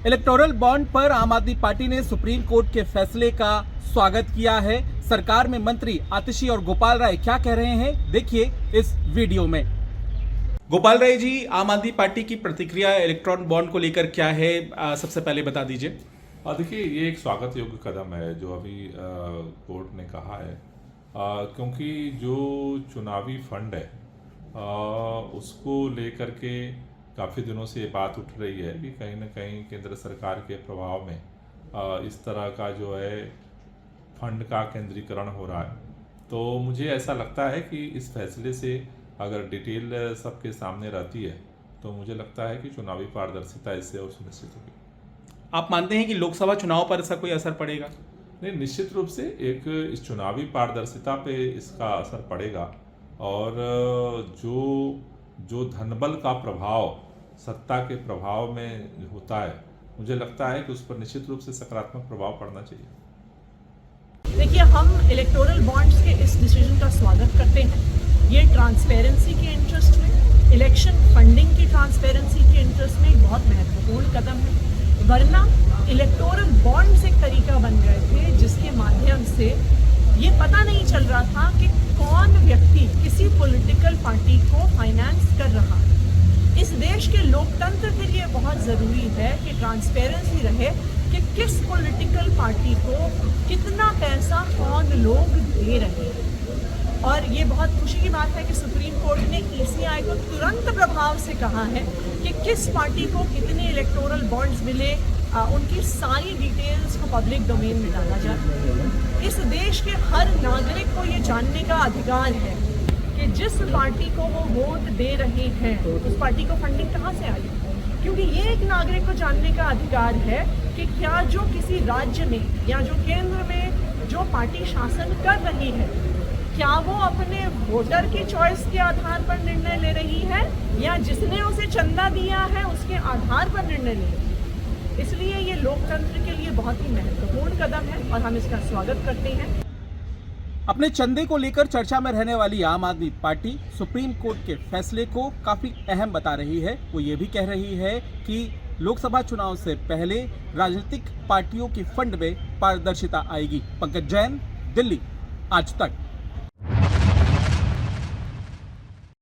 Electoral bond पर आम आदमी पार्टी ने सुप्रीम कोर्ट के फैसले का स्वागत किया है। सरकार में मंत्री आतिशी और गोपाल राय क्या कह रहे हैं, देखिए इस वीडियो में। गोपाल राय जी, आम आदमी पार्टी की प्रतिक्रिया इलेक्ट्रॉन बॉन्ड को लेकर क्या है, सबसे पहले बता दीजिए। देखिए, ये एक स्वागत योग्य कदम है जो अभी कोर्ट ने कहा है, क्योंकि जो चुनावी फंड है उसको लेकर के काफ़ी दिनों से ये बात उठ रही है कि कहीं ना कहीं केंद्र सरकार के प्रभाव में इस तरह का जो है फंड का केंद्रीकरण हो रहा है। तो मुझे ऐसा लगता है कि इस फैसले से अगर डिटेल सबके सामने रहती है तो मुझे लगता है कि चुनावी पारदर्शिता इससे और सुनिश्चित होगी। आप मानते हैं कि लोकसभा चुनाव पर इसका कोई असर पड़ेगा? नहीं, निश्चित रूप से एक इस चुनावी पारदर्शिता पे इसका असर पड़ेगा और जो धनबल का प्रभाव सत्ता के प्रभाव में होता है, मुझे लगता है कि उस पर निश्चित रूप से सकारात्मक प्रभाव पड़ना चाहिए। देखिए, हम इलेक्टोरल बॉन्ड्स के इस डिसीजन का स्वागत करते हैं। ये ट्रांसपेरेंसी के इंटरेस्ट में, इलेक्शन फंडिंग की ट्रांसपेरेंसी के इंटरेस्ट में एक बहुत महत्वपूर्ण कदम है। वरना इलेक्टोरल बॉन्ड्स एक तरीका बन गए थे जिसके माध्यम से ये पता नहीं चल रहा था कि कौन व्यक्ति किसी पॉलिटिकल पार्टी को फाइनेंस कर रहा है। इस देश के लोकतंत्र के लिए बहुत ज़रूरी है कि ट्रांसपेरेंसी रहे कि किस पॉलिटिकल पार्टी को कितना पैसा कौन लोग दे रहे हैं। और ये बहुत खुशी की बात है कि सुप्रीम कोर्ट ने ईसीआई को तुरंत प्रभाव से कहा है कि किस पार्टी को कितने इलेक्टोरल बॉन्ड्स मिले, उनकी सारी डिटेल्स को पब्लिक डोमेन में डाला जाए। इस देश के हर नागरिक को ये जानने का अधिकार है कि जिस पार्टी को वो वोट दे रहे हैं उस पार्टी को फंडिंग कहाँ से आई, क्योंकि ये एक नागरिक को जानने का अधिकार है कि क्या जो किसी राज्य में या जो केंद्र में जो पार्टी शासन कर रही है, क्या वो अपने वोटर की चॉइस के आधार पर निर्णय ले रही है या जिसने उसे चंदा दिया है उसके आधार पर निर्णय ले रही है। इसलिए ये लोकतंत्र के लिए बहुत ही महत्वपूर्ण कदम है और हम इसका स्वागत करते हैं। अपने चंदे को लेकर चर्चा में रहने वाली आम आदमी पार्टी सुप्रीम कोर्ट के फैसले को काफी अहम बता रही है। वो ये भी कह रही है कि लोकसभा चुनाव से पहले राजनीतिक पार्टियों के फंड में पारदर्शिता आएगी। पंकज जैन, दिल्ली, आज तक।